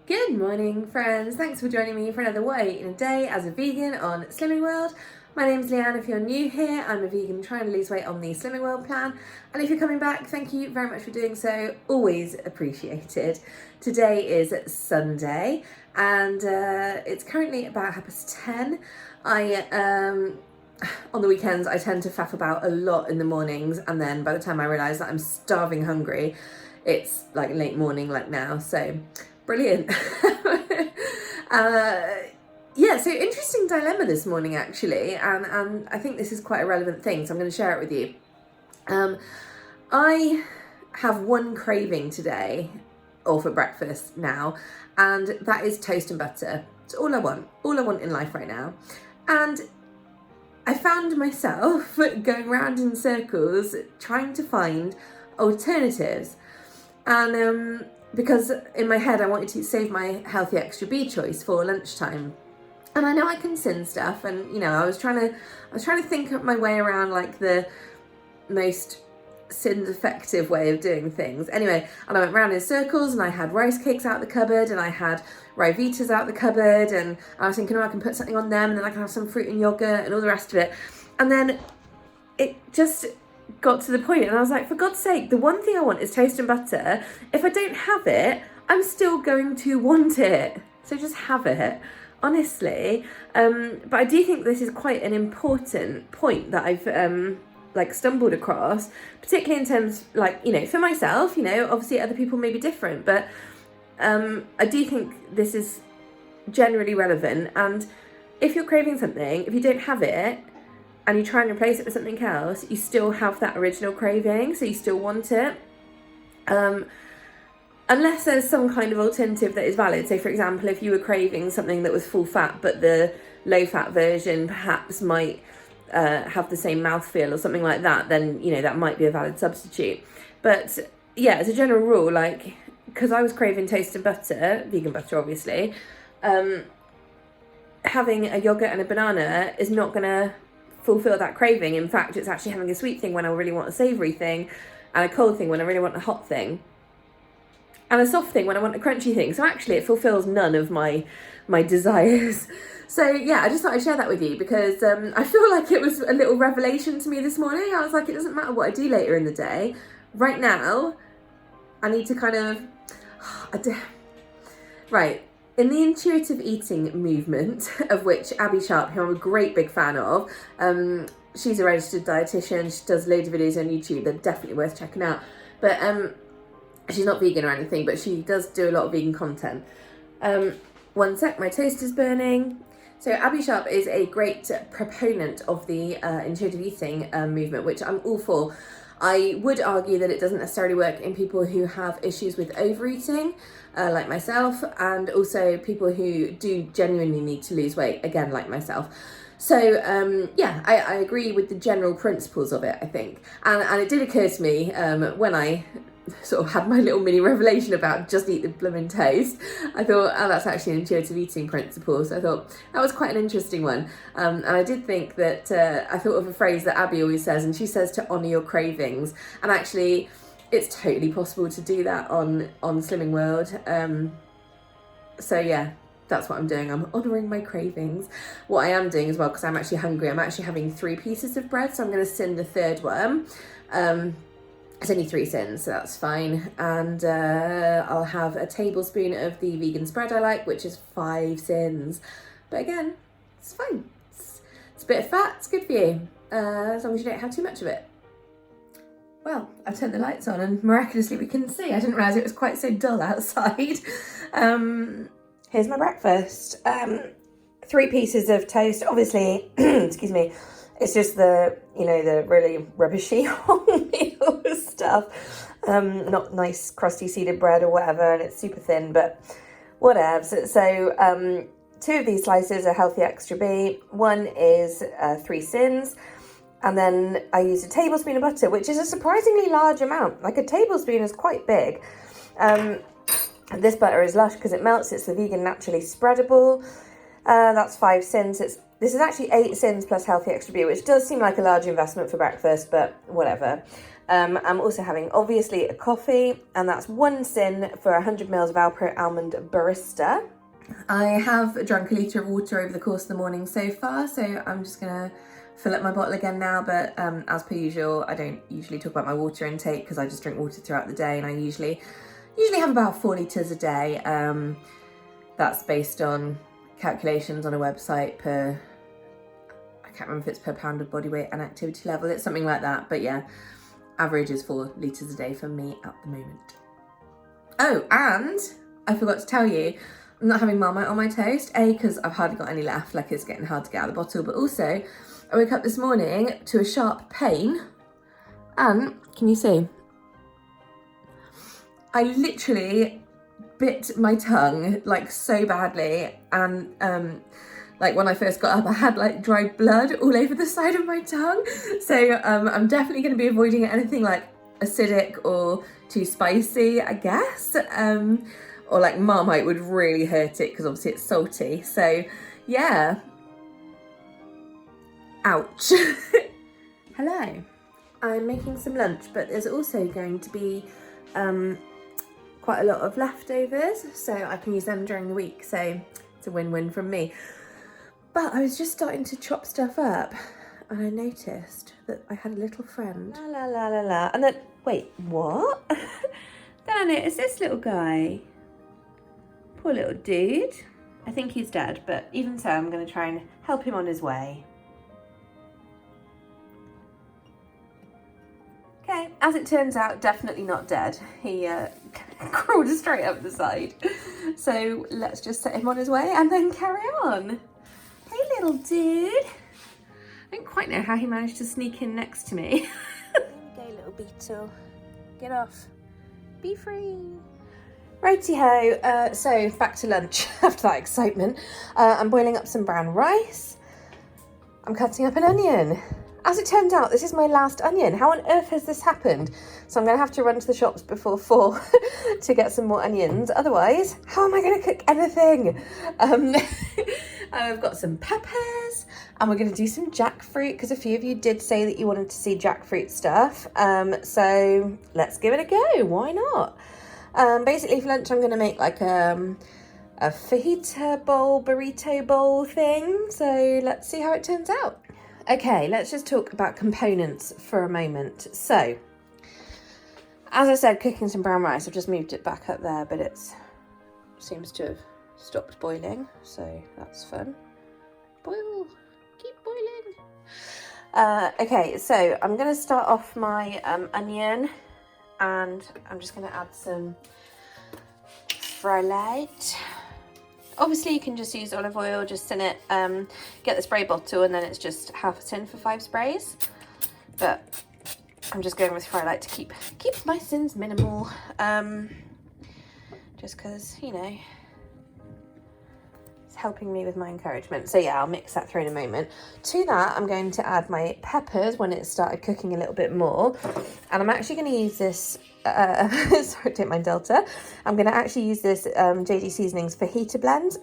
Good morning, friends. Thanks for joining me for another way in a day as a vegan on SlimmingWorld. My name's Leanne. If you're new here, I'm a vegan trying to lose weight on the SlimmingWorld plan. And if you're coming back, thank you very much for doing so. Always appreciated. Today is Sunday and it's currently about 10:30. On the weekends, I tend to faff about a lot in the mornings, and then by the time I realise that I'm starving hungry, it's like late morning like now, so brilliant. So interesting dilemma this morning actually, and I think this is quite a relevant thing, so I'm going to share it with you. I have one craving today, or for breakfast now, and that is toast and butter. It's all I want in life right now. And I found myself going round in circles trying to find alternatives, and because in my head I wanted to save my healthy extra B choice for lunchtime, and I know I can sin stuff, and I was trying to think my way around like the most sin effective way of doing things. Anyway, and I went round in circles, and I had rice cakes out the cupboard, and I had Ryvitas out the cupboard, and I was thinking, I can put something on them, and then I can have some fruit and yogurt and all the rest of it. And then it just got to the point, and I was like, for God's sake, the one thing I want is toast and butter. If I don't have it, I'm still going to want it. So just have it, honestly. But I do think this is quite an important point that I've stumbled across, particularly in terms for myself, obviously other people may be different, but I do think this is generally relevant. And if you're craving something, if you don't have it and you try and replace it with something else, you still have that original craving, so you still want it. Unless there's some kind of alternative that is valid. So for example, if you were craving something that was full fat, but the low fat version perhaps might have the same mouthfeel or something like that, then that might be a valid substitute. But yeah, as a general rule, because I was craving toast and butter, vegan butter obviously, having a yogurt and a banana is not going to fulfill that craving. In fact, it's actually having a sweet thing when I really want a savoury thing, and a cold thing when I really want a hot thing, and a soft thing when I want a crunchy thing. So actually it fulfills none of my desires. So yeah, I just thought I'd share that with you because I feel like it was a little revelation to me this morning. I was like, it doesn't matter what I do later in the day. Right now, I need to kind of... Right, in the intuitive eating movement, of which Abby Sharp, who I'm a great big fan of, she's a registered dietitian, she does loads of videos on YouTube, they're definitely worth checking out. But she's not vegan or anything, but she does do a lot of vegan content. One sec, my toast is burning. So Abby Sharp is a great proponent of the intuitive eating movement, which I'm all for. I would argue that it doesn't necessarily work in people who have issues with overeating, like myself, and also people who do genuinely need to lose weight, again, like myself. So I agree with the general principles of it, I think. And it did occur to me when I sort of had my little mini revelation about just eat the blooming toast. I thought, that's actually an intuitive eating principle. So I thought that was quite an interesting one. And I did think that I thought of a phrase that Abby always says, and she says to honour your cravings. And actually, it's totally possible to do that on SlimmingWorld. So yeah, that's what I'm doing. I'm honouring my cravings. What I am doing as well, because I'm actually hungry, I'm actually having 3 pieces of bread, so I'm going to sin the third one. It's only 3 sins, so that's fine. And I'll have a tablespoon of the vegan spread I like, which is 5 sins. But again, it's fine. It's a bit of fat, it's good for you, as long as you don't have too much of it. Well, I've turned the lights on and miraculously we can see. I didn't realise it was quite so dull outside. Here's my breakfast. 3 pieces of toast, obviously, excuse me, it's just the really rubbishy wholemeal stuff. Not nice crusty seeded bread or whatever, and it's super thin, but whatevs. So 2 of these slices are healthy extra B. 1 is 3 sins. And then I use a tablespoon of butter, which is a surprisingly large amount. Like a tablespoon is quite big. This butter is lush because it melts. It's the vegan naturally spreadable. That's 5 sins. This is actually 8 sins plus healthy extra B, which does seem like a large investment for breakfast, but whatever. I'm also having, obviously, a coffee, and that's 1 sin for 100 mils of Alpro Almond Barista. I have drunk a litre of water over the course of the morning so far, so I'm just gonna fill up my bottle again now, but as per usual, I don't usually talk about my water intake because I just drink water throughout the day, and I usually have about 4 litres a day. That's based on calculations on a website per, I can't remember if it's per pound of body weight and activity level, it's something like that, but yeah, average is 4 litres a day for me at the moment. Oh, and I forgot to tell you, I'm not having Marmite on my toast, A, because I've hardly got any left, like it's getting hard to get out of the bottle, but also I woke up this morning to a sharp pain, and can you see? I literally bit my tongue like so badly, and like when I first got up I had like dried blood all over the side of my tongue, so I'm definitely going to be avoiding anything like acidic or too spicy, I guess, or like Marmite would really hurt it because obviously it's salty, so yeah. Ouch. Hello. I'm making some lunch, but there's also going to be quite a lot of leftovers, so I can use them during the week, so it's a win-win from me. But I was just starting to chop stuff up, and I noticed that I had a little friend. La la la la la. And then, wait, what? Then I noticed this little guy. Poor little dude. I think he's dead, but even so, I'm going to try and help him on his way. Okay, as it turns out, definitely not dead. He crawled straight up the side. So let's just set him on his way and then carry on. Hey, little dude. I don't quite know how he managed to sneak in next to me. There we go, little beetle. Get off. Be free. Righty-ho, so back to lunch after that excitement. I'm boiling up some brown rice. I'm cutting up an onion. As it turns out, this is my last onion. How on earth has this happened? So I'm going to have to run to the shops before 4 to get some more onions. Otherwise, how am I going to cook anything? I've got some peppers, and we're going to do some jackfruit, because a few of you did say that you wanted to see jackfruit stuff. So let's give it a go. Why not? Basically for lunch, I'm going to make like a fajita bowl, burrito bowl thing. So let's see how it turns out. Okay, let's just talk about components for a moment. So, as I said, cooking some brown rice. I've just moved it back up there, but it seems to have stopped boiling, so that's fun. Boil, keep boiling. Okay, so I'm going to start off my onion, and I'm just going to add some fry-light. Obviously you can just use olive oil, just in it, get the spray bottle, and then it's just half a tin for 5 sprays. But I'm just going with fry-light to keep my sins minimal, just because, you know, it's helping me with my encouragement. So yeah, I'll mix that through in a moment. To that, I'm going to add my peppers when it started cooking a little bit more, and I'm actually going to use this sorry, don't mind Delta. I'm going to actually use this JD Seasonings fajita blend,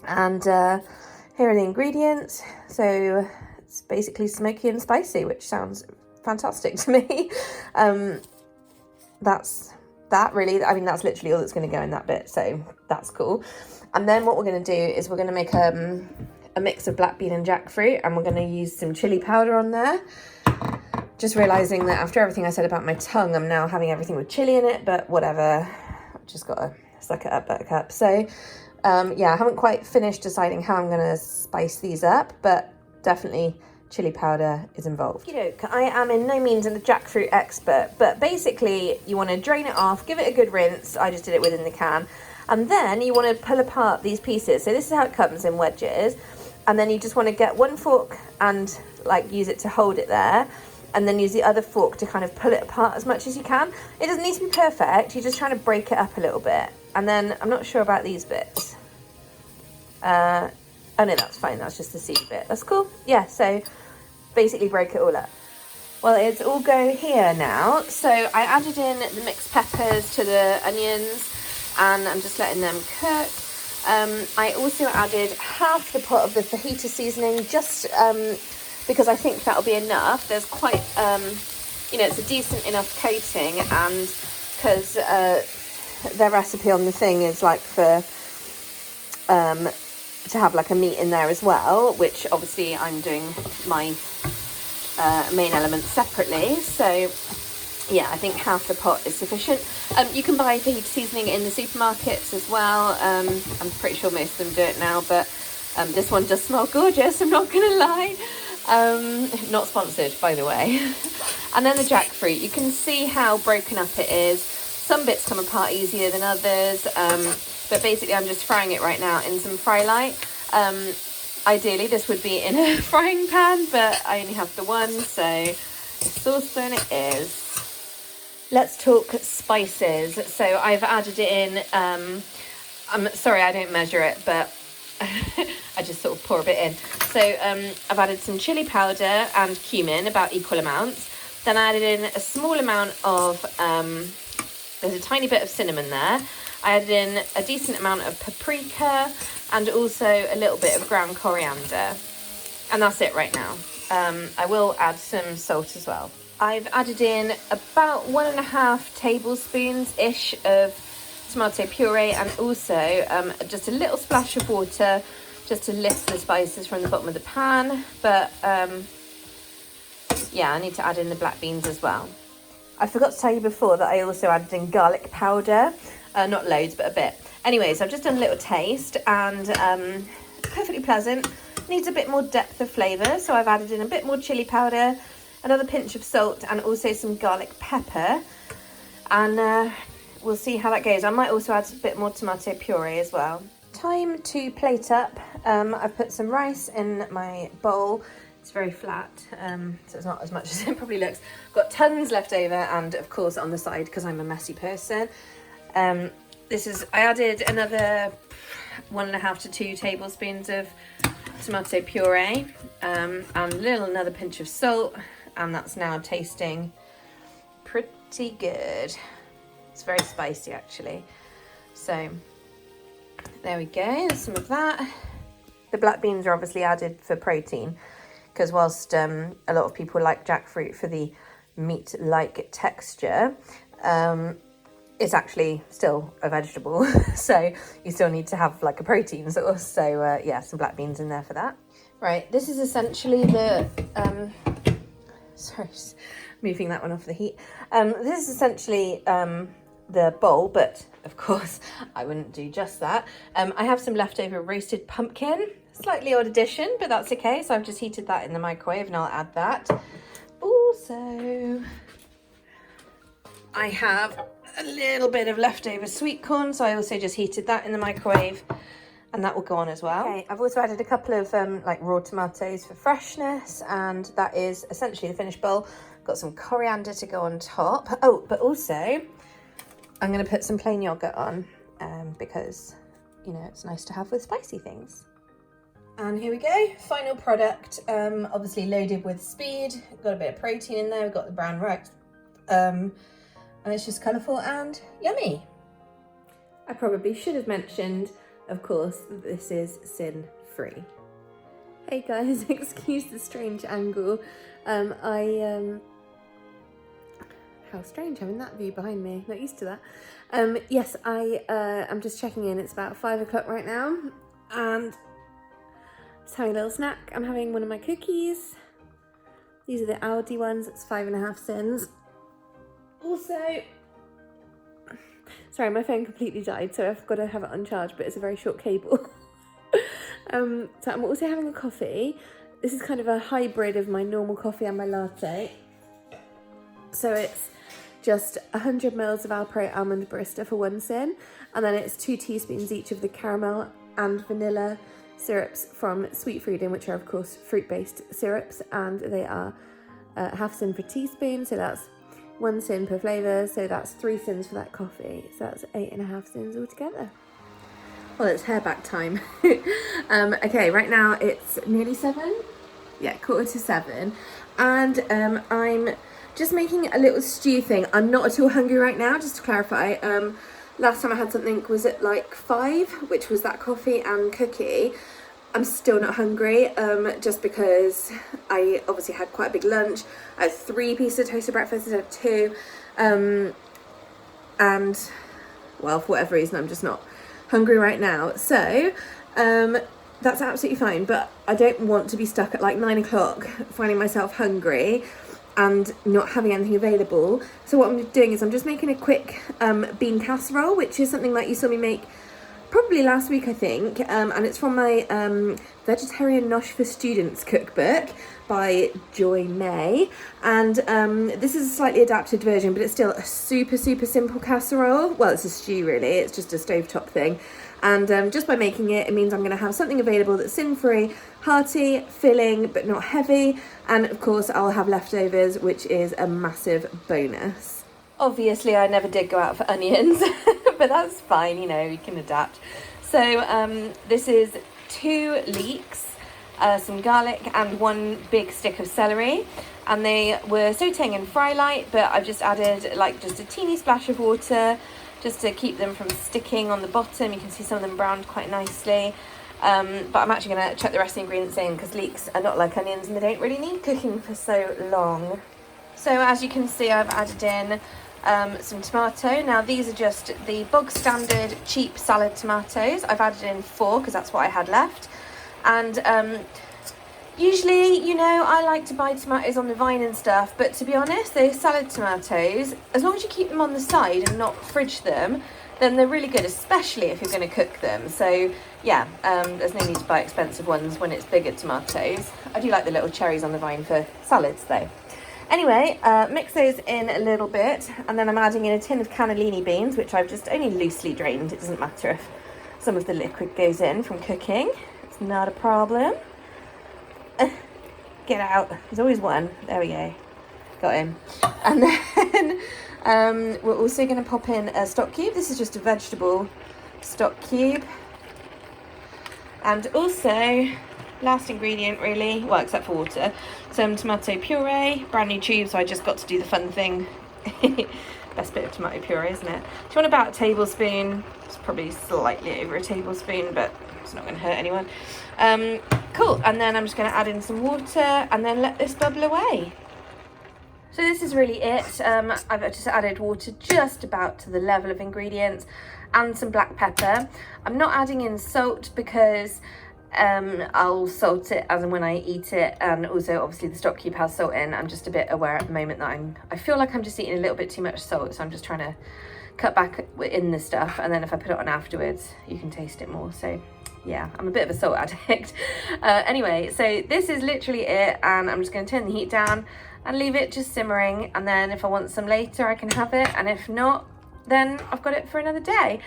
and here are the ingredients. So it's basically smoky and spicy, which sounds fantastic to me. That's really, I mean, that's literally all that's going to go in that bit, so that's cool. And then what we're going to do is we're going to make a mix of black bean and jackfruit, and we're going to use some chili powder on there. Just realising that after everything I said about my tongue, I'm now having everything with chili in it, but whatever. I've just got to suck it up, buttercup. So, yeah, I haven't quite finished deciding how I'm going to spice these up, but definitely chili powder is involved. I am in no means a jackfruit expert, but basically you want to drain it off, give it a good rinse. I just did it within the can. And then you want to pull apart these pieces. So this is how it comes in wedges. And then you just want to get one fork and like use it to hold it there. And then use the other fork to kind of pull it apart as much as you can. It doesn't need to be perfect. You're just trying to break it up a little bit. And then I'm not sure about these bits. Oh no, that's fine. That's just the seed bit. That's cool. Yeah, so basically break it all up. Well, it's all go here now. So I added in the mixed peppers to the onions, and I'm just letting them cook. I also added half the pot of the fajita seasoning, just because I think that'll be enough. There's quite, you know, it's a decent enough coating, and because their recipe on the thing is like for to have like a meat in there as well, which obviously I'm doing my main elements separately. So yeah, I think half the pot is sufficient. You can buy fajita seasoning in the supermarkets as well. I'm pretty sure most of them do it now, but this one does smell gorgeous, I'm not gonna lie. Not sponsored, by the way. And then the jackfruit, you can see how broken up it is. Some bits come apart easier than others, but basically I'm just frying it right now in some fry light. Ideally this would be in a frying pan, but I only have the one, so a saucepan it is. Let's talk spices. So I've added in, I'm sorry I don't measure it, but I just sort of pour a bit in. So I've added some chili powder and cumin, about equal amounts. Then I added in a small amount of, there's a tiny bit of cinnamon there. I added in a decent amount of paprika and also a little bit of ground coriander. And that's it right now. I will add some salt as well. I've added in about 1.5 tablespoons-ish of tomato puree, and also just a little splash of water just to lift the spices from the bottom of the pan. But yeah, I need to add in the black beans as well. I forgot to tell you before that I also added in garlic powder, not loads but a bit. Anyways, I've just done a little taste, and perfectly pleasant. Needs a bit more depth of flavour, so I've added in a bit more chili powder, another pinch of salt, and also some garlic pepper, and we'll see how that goes. I might also add a bit more tomato puree as well. Time to plate up. I've put some rice in my bowl. It's very flat, so it's not as much as it probably looks. Got tons left over, and of course on the side, because I'm a messy person. I added another 1.5 to 2 tablespoons of tomato puree, and another pinch of salt, and that's now tasting pretty good. It's very spicy actually. So there we go, there's some of that. The black beans are obviously added for protein, because whilst a lot of people like jackfruit for the meat-like texture, it's actually still a vegetable, so you still need to have like a protein source. So yeah, some black beans in there for that. Right, this is essentially the sorry, just moving that one off the heat. This is essentially the bowl, but of course I wouldn't do just that. I have some leftover roasted pumpkin, slightly odd addition, but that's okay. So I've just heated that in the microwave, and I'll add that. Also, I have a little bit of leftover sweet corn, so I also just heated that in the microwave, and that will go on as well. Okay, I've also added a couple of like raw tomatoes for freshness, and that is essentially the finished bowl. Got some coriander to go on top. Oh, but also I'm going to put some plain yogurt on, because, you know, it's nice to have with spicy things. And here we go, final product. Obviously loaded with speed. Got a bit of protein in there. We've got the brown rice. And it's just colourful and yummy. I probably should have mentioned, of course, that this is sin-free. Hey guys, excuse the strange angle. How strange having that view behind me. Not used to that. Yes, I'm just checking in. It's about 5 o'clock right now, and just having a little snack. I'm having one of my cookies. These are the Aldi ones. It's 5.5 cents. Also, sorry, my phone completely died, so I've got to have it on charge, but it's a very short cable. So I'm also having a coffee. This is kind of a hybrid of my normal coffee and my latte. So it's just 100 mils of Alpro almond barista for 1 cent, and then it's 2 teaspoons each of the caramel and vanilla syrups from Sweet Freedom, which are of course fruit-based syrups, and they are half cent per teaspoon, so that's 1 cent per flavour, so that's 3 cents for that coffee, so that's 8.5 cents altogether. Well, it's hair back time. Okay, right now it's nearly 7, yeah, 6:45, and I'm just making a little stew thing. I'm not at all hungry right now, just to clarify. Last time I had something was at like 5, which was that coffee and cookie. I'm still not hungry, just because I obviously had quite a big lunch. I had 3 pieces of toasted breakfast instead of 2, and well, for whatever reason, I'm just not hungry right now. So that's absolutely fine, but I don't want to be stuck at like 9 o'clock finding myself hungry and not having anything available. So what I'm doing is I'm just making a quick bean casserole, which is something that you saw me make probably last week, I think, and it's from my Vegetarian Nosh for Students cookbook by Joy May, and this is a slightly adapted version, but it's still a super simple casserole. Well, it's a stew really, it's just a stovetop thing, and just by making it, it means I'm going to have something available that's sin-free, hearty, filling, but not heavy, and of course I'll have leftovers, which is a massive bonus. Obviously, I never did go out for onions, but that's fine, you know, you can adapt. So this is 2 leeks, some garlic and 1 big stick of celery, and they were sauteing in fry light, but I've just added like just a teeny splash of water just to keep them from sticking on the bottom. You can see some of them browned quite nicely. But I'm actually going to chuck the rest of the ingredients in because leeks are not like onions and they don't really need cooking for so long. So as you can see, I've added in some tomato. Now these are just the bog standard cheap salad tomatoes. I've added in 4 because that's what I had left. And usually, you know, I like to buy tomatoes on the vine and stuff, but to be honest, those salad tomatoes, as long as you keep them on the side and not fridge them, then they're really good, especially if you're going to cook them. So yeah, there's no need to buy expensive ones when it's bigger tomatoes. I do like the little cherries on the vine for salads though. Anyway, mix those in a little bit, and then I'm adding in a tin of cannellini beans, which I've just only loosely drained. It doesn't matter if some of the liquid goes in from cooking. It's not a problem. Get out. There's always one. There we go. Got him. And then we're also going to pop in a stock cube. This is just a vegetable stock cube. And also, last ingredient really, well, except for water, some tomato puree, brand new tube, so I just got to do the fun thing. Best bit of tomato puree, isn't it? Do you want about a tablespoon? It's probably slightly over a tablespoon, but it's not going to hurt anyone. Cool, and then I'm just going to add in some water and then let this bubble away. So this is really it. I've just added water just about to the level of ingredients and some black pepper. I'm not adding in salt because I'll salt it as and when I eat it, and also obviously the stock cube has salt in. I'm just a bit aware at the moment that I feel like I'm just eating a little bit too much salt, so I'm just trying to cut back in the stuff, and then if I put it on afterwards you can taste it more. So yeah, I'm a bit of a salt addict. Anyway, so this is literally it, and I'm just going to turn the heat down and leave it just simmering, and then if I want some later I can have it, and if not then I've got it for another day.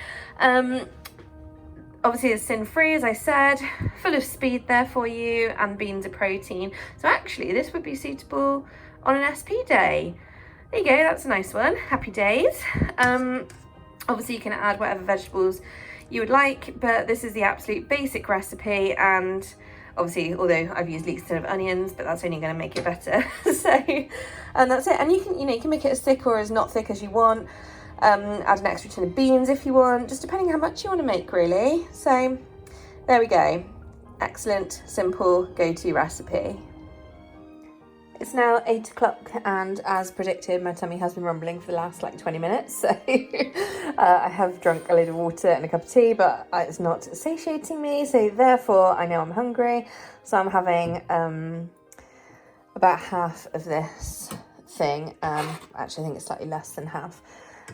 Obviously it's sin-free, as I said, full of speed there for you, and beans are protein, so actually this would be suitable on an SP day. There you go, that's a nice one. Happy days. Obviously you can add whatever vegetables you would like, but this is the absolute basic recipe, and obviously, although I've used leeks instead of onions, but that's only going to make it better. So, and that's it. And you can, you can make it as thick or as not thick as you want. Add an extra tin of beans if you want, just depending how much you want to make, really. So, there we go. Excellent, simple, go-to recipe. It's now 8 o'clock, and as predicted, my tummy has been rumbling for the last like 20 minutes. So I have drunk a load of water and a cup of tea, but it's not satiating me. So therefore, I know I'm hungry. So I'm having about half of this thing. Actually, I think it's slightly less than half.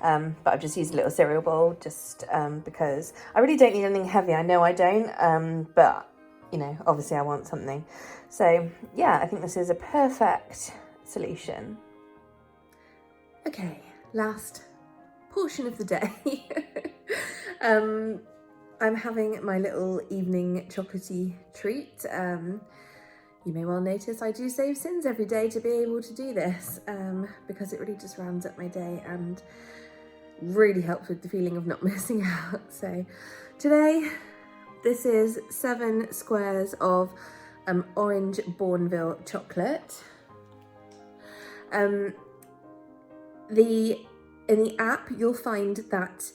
But I've just used a little cereal bowl just because I really don't need anything heavy. I know I don't, but you know, obviously I want something. So yeah, I think this is a perfect solution. Okay, last portion of the day. I'm having my little evening chocolatey treat. You may well notice I do save sins every day to be able to do this, because it really just rounds up my day and really helps with the feeling of not missing out. So today, this is 7 squares of orange Bourneville chocolate. In the app, you'll find that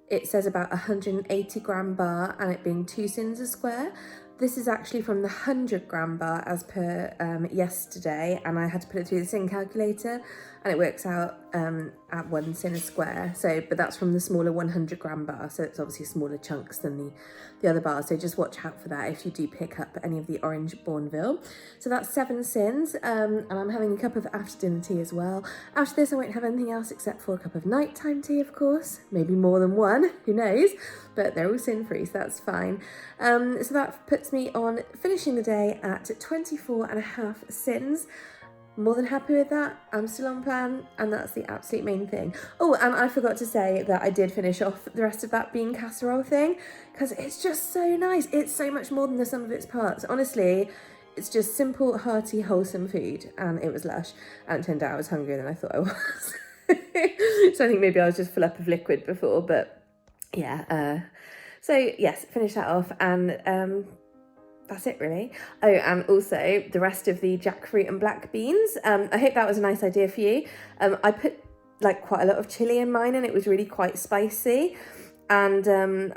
it says about 180 gram bar and it being 2 sins a square, This is actually from the 100-gram bar as per yesterday, and I had to put it through the sin calculator, and it works out at 1 sin a square. So, but that's from the smaller 100-gram bar, so it's obviously smaller chunks than the other bars. So just watch out for that if you do pick up any of the orange Bourneville. So that's 7 sins, and I'm having a cup of after dinner tea as well. After this, I won't have anything else except for a cup of nighttime tea, of course. Maybe more than one, who knows? But they're all sin-free, so that's fine. So that puts me on finishing the day at 24.5 sins. More than happy with that. I'm still on plan, and that's the absolute main thing. Oh, and I forgot to say that I did finish off the rest of that bean casserole thing, because it's just so nice. It's so much more than the sum of its parts. Honestly, it's just simple, hearty, wholesome food, and it was lush. And it turned out I was hungrier than I thought I was. So I think maybe I was just full up of liquid before, but yeah. So yes, finish that off, and that's it really. Oh, and also the rest of the jackfruit and black beans. I hope that was a nice idea for you. I put like quite a lot of chili in mine, and it was really quite spicy. And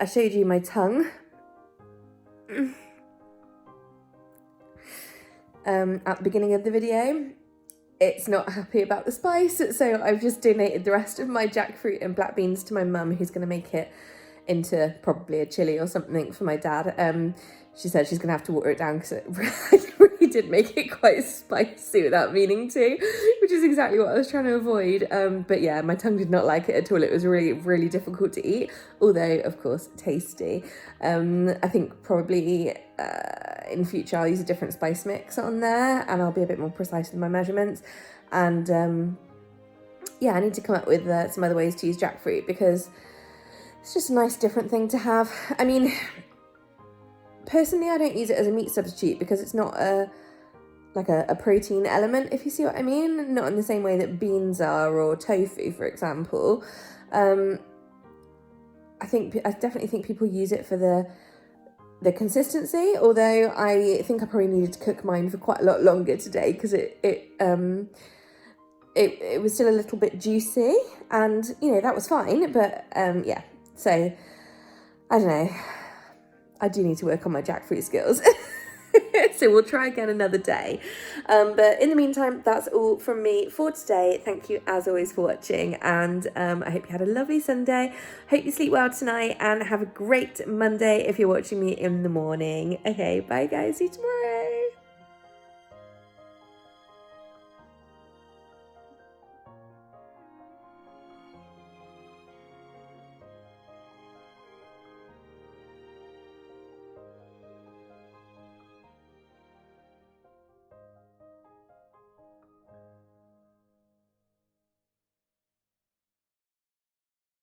I showed you my tongue. At the beginning of the video. It's not happy about the spice, so I've just donated the rest of my jackfruit and black beans to my mum, who's going to make it into probably a chili or something for my dad. She said she's gonna have to water it down because it really did make it quite spicy without meaning to, which is exactly what I was trying to avoid. But yeah, my tongue did not like it at all. It was really, really difficult to eat, although of course tasty. I think probably in future I'll use a different spice mix on there, and I'll be a bit more precise with my measurements. And yeah, I need to come up with some other ways to use jackfruit, because it's just a nice different thing to have. I mean, personally, I don't use it as a meat substitute because it's not a protein element, if you see what I mean. Not in the same way that beans are, or tofu, for example. I definitely think people use it for the consistency, although I think I probably needed to cook mine for quite a lot longer today, because it was still a little bit juicy, and you know, that was fine. But yeah, so I don't know, I do need to work on my jackfruit skills. So we'll try again another day. But in the meantime, that's all from me for today. Thank you as always for watching, and I hope you had a lovely Sunday. Hope you sleep well tonight, and have a great Monday if you're watching me in the morning. Okay, bye guys, see you tomorrow.